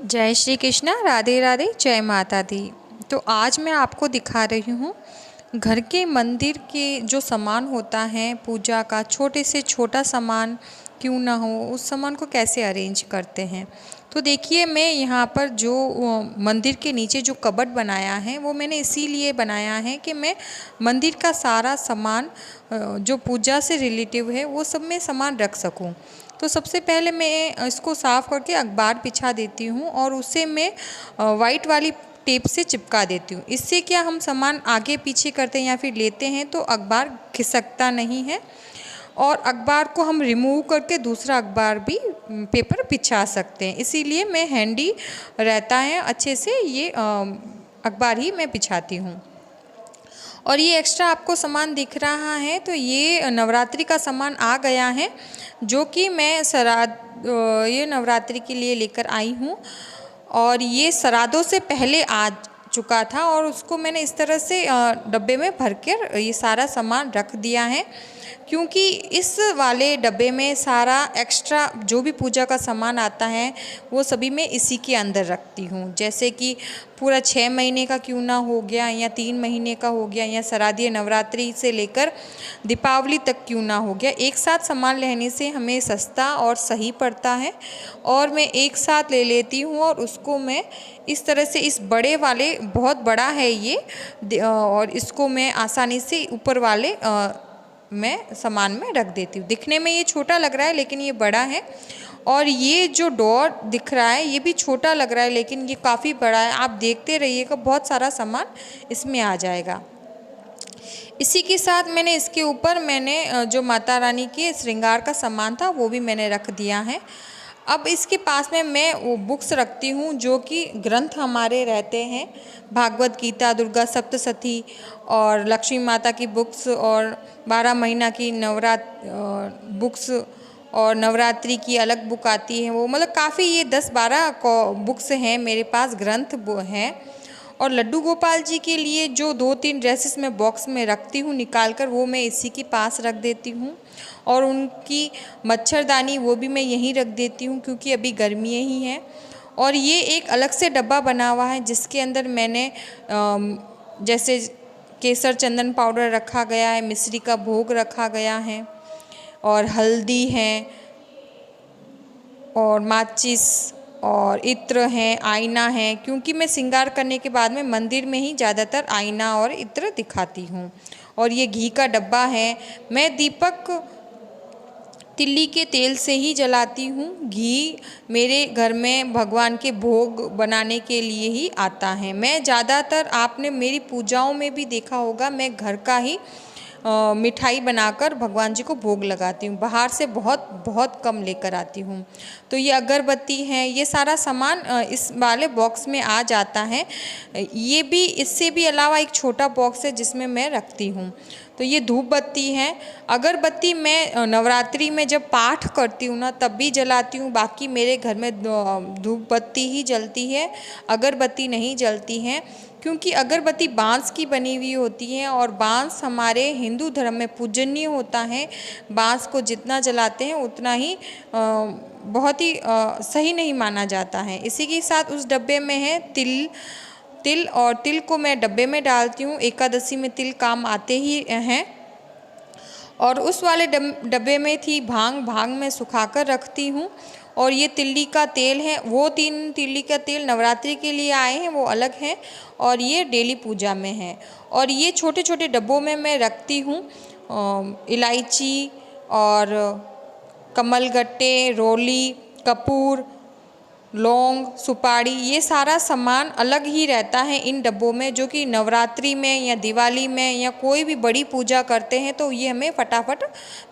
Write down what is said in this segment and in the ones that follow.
जय श्री कृष्णा, राधे राधे, जय माता दी। तो आज मैं आपको दिखा रही हूँ घर के मंदिर के जो सामान होता है पूजा का, छोटे से छोटा सामान क्यों ना हो, उस सामान को कैसे अरेंज करते हैं। तो देखिए, मैं यहाँ पर जो मंदिर के नीचे जो कबर्ड बनाया है वो मैंने इसीलिए बनाया है कि मैं मंदिर का सारा सामान जो पूजा से रिलेटिव है वो सब मैं सामान रख सकूँ। तो सबसे पहले मैं इसको साफ़ करके अखबार बिछा देती हूँ और उसे मैं वाइट वाली टेप से चिपका देती हूँ। इससे क्या हम सामान आगे पीछे करते हैं या फिर लेते हैं तो अखबार खिसकता नहीं है और अखबार को हम रिमूव करके दूसरा अखबार भी पेपर बिछा सकते हैं। इसीलिए मैं हैंडी रहता है अच्छे से ये अखबार ही मैं बिछाती हूँ। और ये एक्स्ट्रा आपको सामान दिख रहा है तो ये नवरात्रि का सामान आ गया है जो कि मैं ये नवरात्रि के लिए लेकर आई हूँ। और ये श्राद्धों से पहले आ चुका था और उसको मैंने इस तरह से डब्बे में भर कर ये सारा सामान रख दिया है, क्योंकि इस वाले डब्बे में सारा एक्स्ट्रा जो भी पूजा का सामान आता है वो सभी मैं इसी के अंदर रखती हूँ। जैसे कि पूरा 6 महीने का क्यों ना हो गया या 3 महीने का हो गया या शारदीय नवरात्रि से लेकर दीपावली तक क्यों ना हो गया, एक साथ सामान लेने से हमें सस्ता और सही पड़ता है। और मैं एक साथ ले लेती हूँ और उसको मैं इस तरह से, इस बड़े वाले, बहुत बड़ा है ये और इसको मैं आसानी से ऊपर वाले मैं सामान में रख देती हूँ। दिखने में ये छोटा लग रहा है लेकिन ये बड़ा है। और ये जो डोर दिख रहा है ये भी छोटा लग रहा है लेकिन ये काफ़ी बड़ा है। आप देखते रहिएगा, बहुत सारा सामान इसमें आ जाएगा। इसी के साथ मैंने इसके ऊपर जो माता रानी के श्रृंगार का सामान था वो भी मैंने रख दिया है। अब इसके पास में मैं वो बुक्स रखती हूँ जो कि ग्रंथ हमारे रहते हैं, भागवत गीता, दुर्गा सप्तशती और लक्ष्मी माता की बुक्स और 12 महीना की बुक्स और नवरात्रि की अलग बुक आती है। वो मतलब काफ़ी ये 10-12 बुक्स हैं मेरे पास, ग्रंथ हैं। और लड्डू गोपाल जी के लिए जो 2-3 ड्रेसेस मैं बॉक्स में रखती हूँ निकाल कर, वो मैं इसी के पास रख देती हूँ। और उनकी मच्छरदानी वो भी मैं यहीं रख देती हूँ क्योंकि अभी गर्मियाँ ही हैं। और ये एक अलग से डब्बा बना हुआ है जिसके अंदर मैंने जैसे केसर चंदन पाउडर रखा गया है, मिश्री का भोग रखा गया है और हल्दी है और माचिस और इत्र हैं, आईना है, क्योंकि मैं श्रृंगार करने के बाद में मंदिर में ही ज़्यादातर आईना और इत्र दिखाती हूँ। और ये घी का डब्बा है। मैं दीपक तिल्ली के तेल से ही जलाती हूँ। घी मेरे घर में भगवान के भोग बनाने के लिए ही आता है। मैं ज़्यादातर, आपने मेरी पूजाओं में भी देखा होगा, मैं घर का ही मिठाई बनाकर भगवान जी को भोग लगाती हूँ, बाहर से बहुत बहुत कम लेकर आती हूँ। तो ये अगरबत्ती है, ये सारा सामान इस वाले बॉक्स में आ जाता है। ये भी, इससे भी अलावा एक छोटा बॉक्स है जिसमें मैं रखती हूँ। तो ये धूप बत्ती है। अगरबत्ती मैं नवरात्रि में जब पाठ करती हूँ ना तब भी जलाती हूँ, बाकी मेरे घर में धूप बत्ती ही जलती है, अगरबत्ती नहीं जलती है। क्योंकि अगरबत्ती बांस की बनी हुई होती है और बांस हमारे हिंदू धर्म में पूजनीय होता है। बांस को जितना जलाते हैं उतना ही बहुत ही सही नहीं माना जाता है। इसी के साथ उस डब्बे में है तिल और तिल को मैं डब्बे में डालती हूँ। एकादशी में तिल काम आते ही हैं। और उस वाले डब्बे में थी भांग मैं सुखाकर रखती हूँ। और ये तिल्ली का तेल है, वो 3 तिल्ली का तेल नवरात्रि के लिए आए हैं, वो अलग हैं और ये डेली पूजा में है। और ये छोटे छोटे डब्बों में मैं रखती हूँ इलायची और कमलगट्टे, रोली, कपूर, लौंग, सुपारी, ये सारा सामान अलग ही रहता है इन डब्बों में, जो कि नवरात्रि में या दिवाली में या कोई भी बड़ी पूजा करते हैं तो ये हमें फटाफट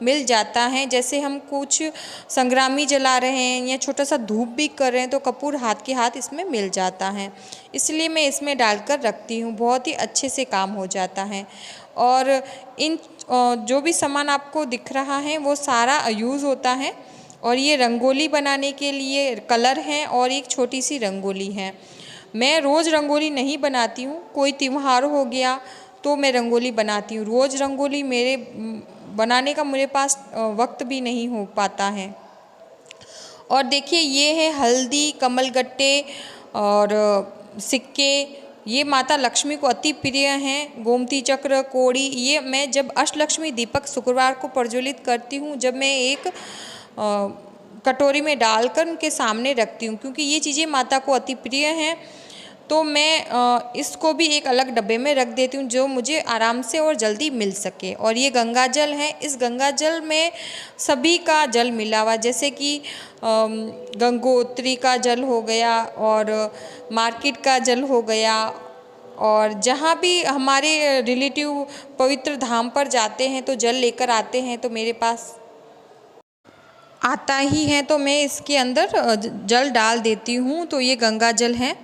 मिल जाता है। जैसे हम कुछ संग्रामी जला रहे हैं या छोटा सा धूप भी कर रहे हैं तो कपूर हाथ के हाथ इसमें मिल जाता है, इसलिए मैं इसमें डालकर रखती हूँ, बहुत ही अच्छे से काम हो जाता है। और इन जो भी सामान आपको दिख रहा है वो सारा यूज़ होता है। और ये रंगोली बनाने के लिए कलर हैं और एक छोटी सी रंगोली है। मैं रोज़ रंगोली नहीं बनाती हूँ, कोई त्यौहार हो गया तो मैं रंगोली बनाती हूँ। रोज़ रंगोली बनाने का मेरे पास वक्त भी नहीं हो पाता है। और देखिए ये है हल्दी, कमलगट्टे और सिक्के। ये माता लक्ष्मी को अति प्रिय हैं। गोमती चक्र, कोड़ी, ये मैं जब अष्टलक्ष्मी दीपक शुक्रवार को प्रज्वलित करती हूँ, जब मैं एक कटोरी में डालकर उनके सामने रखती हूँ, क्योंकि ये चीज़ें माता को अति प्रिय हैं। तो मैं इसको भी एक अलग डब्बे में रख देती हूँ, जो मुझे आराम से और जल्दी मिल सके। और ये गंगा जल है। इस गंगा जल में सभी का जल मिला हुआ, जैसे कि गंगोत्री का जल हो गया और मार्केट का जल हो गया, और जहाँ भी हमारे रिलेटिव पवित्र धाम पर जाते हैं तो जल लेकर आते हैं, तो मेरे पास आता ही है, तो मैं इसके अंदर जल डाल देती हूँ। तो ये गंगा जल है।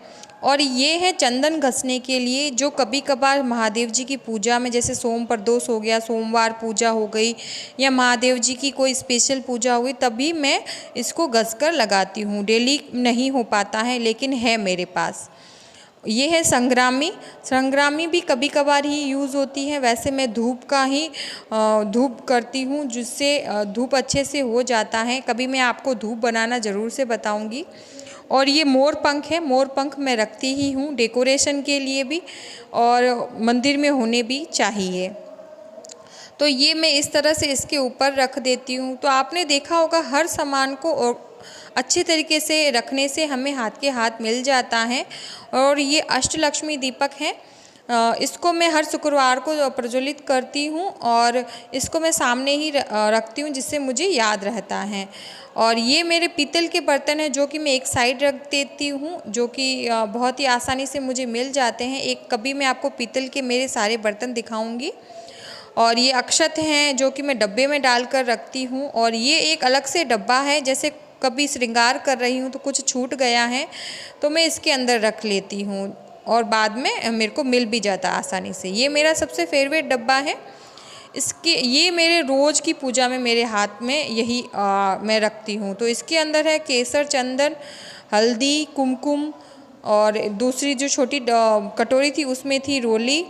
और ये है चंदन घसने के लिए, जो कभी कभार महादेव जी की पूजा में, जैसे सोम प्रदोष हो गया, सोमवार पूजा हो गई, या महादेव जी की कोई स्पेशल पूजा हो गई, तभी मैं इसको घस कर लगाती हूँ। डेली नहीं हो पाता है, लेकिन है मेरे पास। ये है संग्रामी। संग्रामी भी कभी कभार ही यूज़ होती है। वैसे मैं धूप का ही धूप करती हूँ, जिससे धूप अच्छे से हो जाता है। कभी मैं आपको धूप बनाना ज़रूर से बताऊँगी। और ये मोर पंख है। मोर पंख मैं रखती ही हूँ डेकोरेशन के लिए भी, और मंदिर में होने भी चाहिए। तो ये मैं इस तरह से इसके ऊपर रख देती हूँ। तो आपने देखा होगा हर सामान को अच्छे तरीके से रखने से हमें हाथ के हाथ मिल जाता है। और ये अष्टलक्ष्मी दीपक है। इसको मैं हर शुक्रवार को प्रज्वलित करती हूँ, और इसको मैं सामने ही रखती हूँ, जिससे मुझे याद रहता है। और ये मेरे पीतल के बर्तन हैं, जो कि मैं एक साइड रख देती हूँ, जो कि बहुत ही आसानी से मुझे मिल जाते हैं। एक कभी मैं आपको पीतल के मेरे सारे बर्तन दिखाऊंगी। और ये अक्षत हैं, जो कि मैं डब्बे में डालकर रखती हूँ। और ये एक अलग से डब्बा है, जैसे कभी श्रृंगार कर रही हूँ तो कुछ छूट गया है, तो मैं इसके अंदर रख लेती हूँ, और बाद में मेरे को मिल भी जाता आसानी से। ये मेरा सबसे फेवरेट डब्बा है। ये मेरे रोज़ की पूजा में मेरे हाथ में यही मैं रखती हूँ। तो इसके अंदर है केसर, चंदन, हल्दी, कुमकुम, और दूसरी जो छोटी कटोरी थी उसमें थी रोली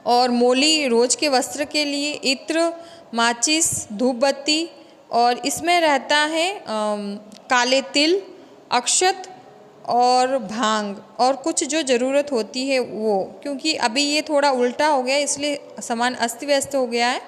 और मोली, रोज़ के वस्त्र के लिए इत्र, माचिस, धूप बत्ती, और इसमें रहता है काले तिल, अक्षत और भांग, और कुछ जो ज़रूरत होती है वो, क्योंकि अभी ये थोड़ा उल्टा हो गया, इसलिए सामान अस्त व्यस्त हो गया है।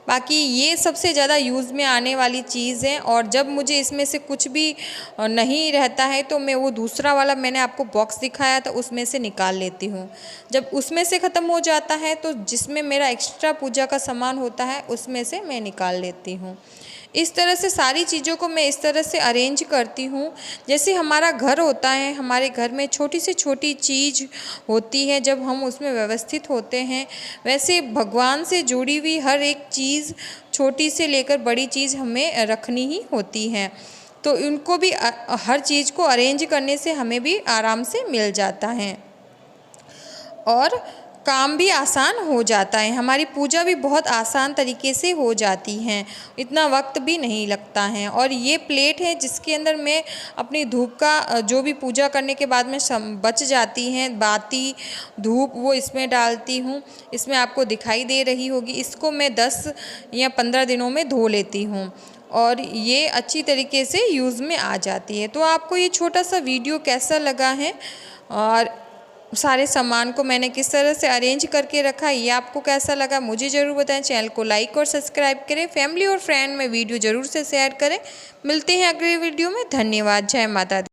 बाकी ये सबसे ज़्यादा यूज़ में आने वाली चीज़ है। और जब मुझे इसमें से कुछ भी नहीं रहता है, तो मैं वो दूसरा वाला मैंने आपको बॉक्स दिखाया था उसमें से निकाल लेती हूँ। जब उसमें से ख़त्म हो जाता है, तो जिसमें मेरा एक्स्ट्रा पूजा का सामान होता है उसमें से मैं निकाल लेती हूँ। इस तरह से सारी चीज़ों को मैं इस तरह से अरेंज करती हूँ। जैसे हमारा घर होता है, हमारे घर में छोटी से छोटी चीज़ होती है, जब हम उसमें व्यवस्थित होते हैं, वैसे भगवान से जुड़ी हुई हर एक चीज़, छोटी से लेकर बड़ी चीज़ हमें रखनी ही होती है। तो उनको भी हर चीज़ को अरेंज करने से हमें भी आराम से मिल जाता है, और काम भी आसान हो जाता है। हमारी पूजा भी बहुत आसान तरीके से हो जाती है, इतना वक्त भी नहीं लगता है। और ये प्लेट है, जिसके अंदर मैं अपनी धूप का जो भी पूजा करने के बाद में बच जाती हैं बाती, धूप, वो इसमें डालती हूँ। इसमें आपको दिखाई दे रही होगी। इसको मैं 10 या 15 दिनों में धो लेती हूँ, और ये अच्छी तरीके से यूज़ में आ जाती है। तो आपको ये छोटा सा वीडियो कैसा लगा है, और सारे सामान को मैंने किस तरह से अरेंज करके रखा, ये आपको कैसा लगा मुझे ज़रूर बताएं। चैनल को लाइक और सब्सक्राइब करें, फैमिली और फ्रेंड में वीडियो ज़रूर से शेयर करें। मिलते हैं अगले वीडियो में। धन्यवाद। जय माता दी।